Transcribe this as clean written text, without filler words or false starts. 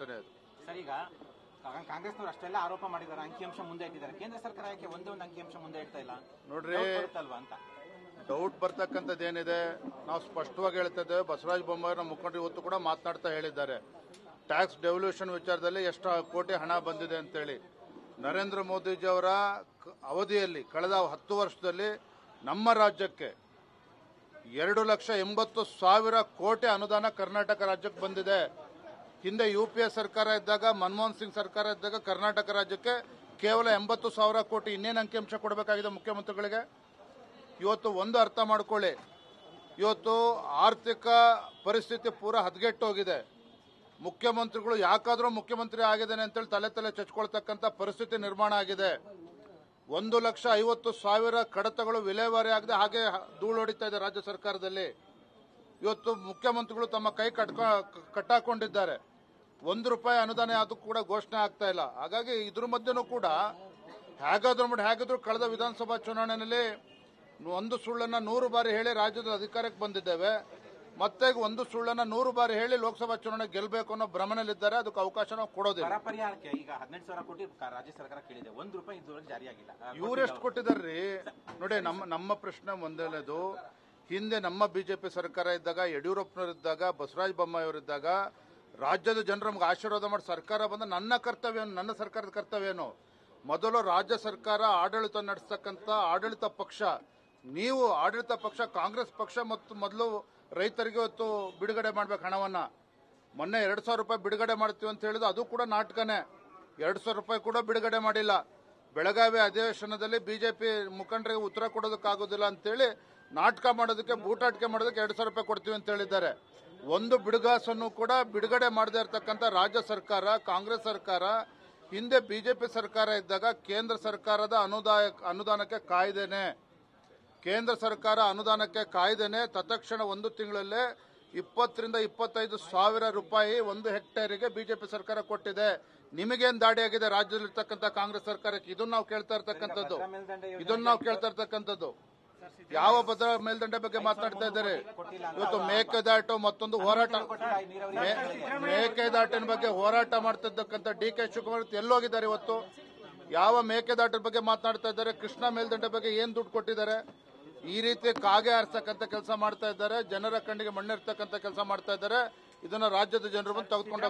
ಅಷ್ಟೇ ಅದು. ಸರ್, ಈಗ ಕಾಂಗ್ರೆಸ್ನವರು ಅಷ್ಟೆಲ್ಲ ಆರೋಪ ಮಾಡಿದ್ದಾರೆ, ಅಂಕಿಅಂಶ ಮುಂದೆ ಇಟ್ಟಿದ್ದಾರೆ. ಕೇಂದ್ರ ಸರ್ಕಾರ ಯಾಕೆ ಒಂದೇ ಒಂದು ಅಂಕಿಅಂಶ ಮುಂದೆ ಇಡ್ತಾ ಇಲ್ಲ? ನೋಡ್ರಿ, ಅಂತ ಡೌಟ್ ಬರ್ತಕ್ಕಂಥದ್ದು ಏನಿದೆ, ನಾವು ಸ್ಪಷ್ಟವಾಗಿ ಹೇಳ್ತಾ ಇದ್ದೇವೆ. ಬಸವರಾಜ ಬೊಮ್ಮಾಯಿ ನಮ್ಮ ಮುಖಂಡರು ಇವತ್ತು ಕೂಡ ಮಾತನಾಡ್ತಾ ಹೇಳಿದ್ದಾರೆ, ಟ್ಯಾಕ್ಸ್ ಡೆವಲ್ಯೂಷನ್ ವಿಚಾರದಲ್ಲಿ ಎಷ್ಟು ಕೋಟಿ ಹಣ ಬಂದಿದೆ ಅಂತೇಳಿ. ನರೇಂದ್ರ ಮೋದಿಜಿ ಅವರ ಅವಧಿಯಲ್ಲಿ ಕಳೆದ 10 ವರ್ಷದಲ್ಲಿ ನಮ್ಮ ರಾಜ್ಯಕ್ಕೆ 2,80,000 ಕೋಟಿ ಅನುದಾನ ಕರ್ನಾಟಕ ರಾಜ್ಯಕ್ಕೆ ಬಂದಿದೆ. ಹಿಂದೆ UPA ಸರ್ಕಾರ ಇದ್ದಾಗ, ಮನಮೋಹನ್ ಸಿಂಗ್ ಸರ್ಕಾರ ಇದ್ದಾಗ ಕರ್ನಾಟಕ ರಾಜ್ಯಕ್ಕೆ ಕೇವಲ 80,000 ಕೋಟಿ. ಇನ್ನೇನು ಅಂಕಿಅಂಶ ಕೊಡಬೇಕಾಗಿದೆ ಮುಖ್ಯಮಂತ್ರಿಗಳಿಗೆ? ಇವತ್ತು ಒಂದು ಅರ್ಥ ಮಾಡ್ಕೊಳ್ಳಿ, ಇವತ್ತು ಆರ್ಥಿಕ ಪರಿಸ್ಥಿತಿ ಪೂರ ಹದಗೆಟ್ಟು ಹೋಗಿದೆ. ಮುಖ್ಯಮಂತ್ರಿಗಳು ಯಾಕಾದ್ರೂ ಮುಖ್ಯಮಂತ್ರಿ ಆಗಿದ್ದೇನೆ ಅಂತೇಳಿ ತಲೆ ಚಚ್ಕೊಳ್ತಕ್ಕಂಥ ಪರಿಸ್ಥಿತಿ ನಿರ್ಮಾಣ ಆಗಿದೆ. 1,50,000 ಕಡತಗಳು ವಿಲೇವಾರಿ ಆಗದೆ ಹಾಗೆ ಧೂಳು ಹೊಡಿತಾ ಇದೆ ರಾಜ್ಯ ಸರ್ಕಾರದಲ್ಲಿ. ಇವತ್ತು ಮುಖ್ಯಮಂತ್ರಿಗಳು ತಮ್ಮ ಕೈ ಕಟ್ಟಾಕೊಂಡಿದ್ದಾರೆ. ₹1 ಅನುದಾನ ಅದಕ್ಕೂ ಕೂಡ ಘೋಷಣೆ ಆಗ್ತಾ ಇಲ್ಲ. ಹಾಗಾಗಿ ಇದ್ರ ಮಧ್ಯನೂ ಕೂಡ ಹೇಗಾದ್ರೂ ಕಳೆದ ವಿಧಾನಸಭಾ ಚುನಾವಣೆಯಲ್ಲಿ ಒಂದು ಸುಳ್ಳನ್ನ 100 ಬಾರಿ ಹೇಳಿ ರಾಜ್ಯದ ಅಧಿಕಾರಕ್ಕೆ ಬಂದಿದ್ದೇವೆ. ಮತ್ತೆ ಒಂದು ಸುಳ್ಳನ್ನ 100 ಬಾರಿ ಹೇಳಿ ಲೋಕಸಭಾ ಚುನಾವಣೆ ಗೆಲ್ಲಬೇಕು ಅನ್ನೋ ಭ್ರಮಣೆಯಲ್ಲಿದ್ದಾರೆ. ಅದಕ್ಕೆ ಅವಕಾಶ ನಾವು ಕೊಡೋದಿಲ್ಲ. ಬರ ಪರಿಹಾರಕ್ಕೆ ಈಗ 18,000 ಕೋಟಿ ರಾಜ್ಯ ಸರ್ಕಾರ ಕೇಳಿದೆ, ₹1 ಇದುವರೆಗೆ ಜಾರಿಯಾಗಿಲ್ಲ. ಇವರೆಷ್ಟು ಕೊಟ್ಟಿದಾರ್ರಿ? ನೋಡಿ, ನಮ್ಮ ಪ್ರಶ್ನೆ ಒಂದೇನೇದು, ಹಿಂದೆ ನಮ್ಮ ಬಿಜೆಪಿ ಸರ್ಕಾರ ಇದ್ದಾಗ, ಯಡಿಯೂರಪ್ಪನವರಿದ್ದಾಗ, ಬಸವರಾಜ ಬೊಮ್ಮಾಯಿ ಅವರಿದ್ದಾಗ ರಾಜ್ಯದ ಜನರು ನಮ್ಗೆ ಆಶೀರ್ವಾದ ಮಾಡಿ ಸರ್ಕಾರ ಬಂದ ನನ್ನ ಕರ್ತವ್ಯ, ನನ್ನ ಸರ್ಕಾರದ ಕರ್ತವ್ಯ ಏನು? ಮೊದಲು ರಾಜ್ಯ ಸರ್ಕಾರ ಆಡಳಿತ ನಡೆಸ್ತಕ್ಕಂಥ ಆಡಳಿತ ಪಕ್ಷ, ನೀವು ಆಡಳಿತ ಪಕ್ಷ ಕಾಂಗ್ರೆಸ್ ಪಕ್ಷ, ಮತ್ತು ಮೊದಲು ರೈತರಿಗೆ ಇವತ್ತು ಬಿಡುಗಡೆ ಮಾಡ್ಬೇಕು ಹಣವನ್ನ. ಮೊನ್ನೆ ₹2,000 ಬಿಡುಗಡೆ ಮಾಡ್ತೀವಿ ಅಂತ ಹೇಳಿದ್ರು, ಅದು ಕೂಡ ನಾಟಕನೇ. ₹2,000 ಕೂಡ ಬಿಡುಗಡೆ ಮಾಡಿಲ್ಲ. ಬೆಳಗಾವಿ ಅಧಿವೇಶನದಲ್ಲಿ ಬಿಜೆಪಿ ಮುಖಂಡರಿಗೆ ಉತ್ತರ ಕೊಡೋದಕ್ಕಾಗೋದಿಲ್ಲ ಅಂತೇಳಿ ನಾಟಕ ಮಾಡೋದಕ್ಕೆ, ಬೂಟಾಟಿಕೆ ಮಾಡೋದಕ್ಕೆ ₹2,000 ಕೊಡ್ತೀವಿ ಅಂತ ಹೇಳಿದ್ದಾರೆ. ಒಂದು ಬಿಡುಗಾಸನ್ನು ಕೂಡ ಬಿಡುಗಡೆ ಮಾಡದೇ ಇರತಕ್ಕಂಥ ರಾಜ್ಯ ಸರ್ಕಾರ, ಕಾಂಗ್ರೆಸ್ ಸರ್ಕಾರ, ಹಿಂದೆ ಬಿಜೆಪಿ ಸರ್ಕಾರ ಇದ್ದಾಗ ಕೇಂದ್ರ ಸರ್ಕಾರದ ಅನುದಾನಕ್ಕೆ ಕಾಯ್ದೇನೆ, ಕೇಂದ್ರ ಸರ್ಕಾರ ಅನುದಾನಕ್ಕೆ ಕಾಯ್ದೇನೆ ತತ್ಕ್ಷಣ 1 ತಿಂಗಳಲ್ಲೇ 20,000 ರಿಂದ 25,000 ರೂಪಾಯಿ 1 ಹೆಕ್ಟೇರಿಗೆ ಬಿಜೆಪಿ ಸರ್ಕಾರ ಕೊಟ್ಟಿದೆ. ನಿಮಗೇನು ದಾಡಿಯಾಗಿದೆ ರಾಜ್ಯದಲ್ಲಿರ್ತಕ್ಕಂಥ ಕಾಂಗ್ರೆಸ್ ಸರ್ಕಾರಕ್ಕೆ? ಇದನ್ನ ನಾವು ಕೇಳ್ತಾ ಇರ್ತಕ್ಕಂಥದ್ದು. ಯಾವ ಭದ್ರಾ ಮೇಲ್ದಂಡೆ ಬಗ್ಗೆ ಮಾತನಾಡ್ತಾ ಇದ್ದಾರೆ? ಇವತ್ತು ಮೇಕೆದಾಟು ಮತ್ತೊಂದು ಹೋರಾಟ, ಮೇಕೆದಾಟಿನ ಬಗ್ಗೆ ಹೋರಾಟ ಮಾಡ್ತಿದ್ದಕ್ಕಂಥ DK ಶಿವಕುಮಾರ್ ಎಲ್ಲೋಗಿದ್ದಾರೆ? ಇವತ್ತು ಯಾವ ಮೇಕೆದಾಟಿನ ಬಗ್ಗೆ ಮಾತನಾಡ್ತಾ ಇದ್ದಾರೆ? ಕೃಷ್ಣಾ ಮೇಲ್ದಂಡೆ ಬಗ್ಗೆ ಏನ್ ದುಡ್ಡು ಕೊಟ್ಟಿದ್ದಾರೆ? ಈ ರೀತಿ ಕಾಗೆ ಆರಿಸ್ತಕ್ಕಂಥ ಕೆಲಸ ಮಾಡ್ತಾ ಇದ್ದಾರೆ, ಜನರ ಕಣ್ಣಿಗೆ ಮಣ್ಣಿರ್ತಕ್ಕಂಥ ಕೆಲಸ ಮಾಡ್ತಾ ಇದ್ದಾರೆ. ಇದನ್ನ ರಾಜ್ಯದ ಜನರು ಬಂದು ತೆಗೆದುಕೊಂಡು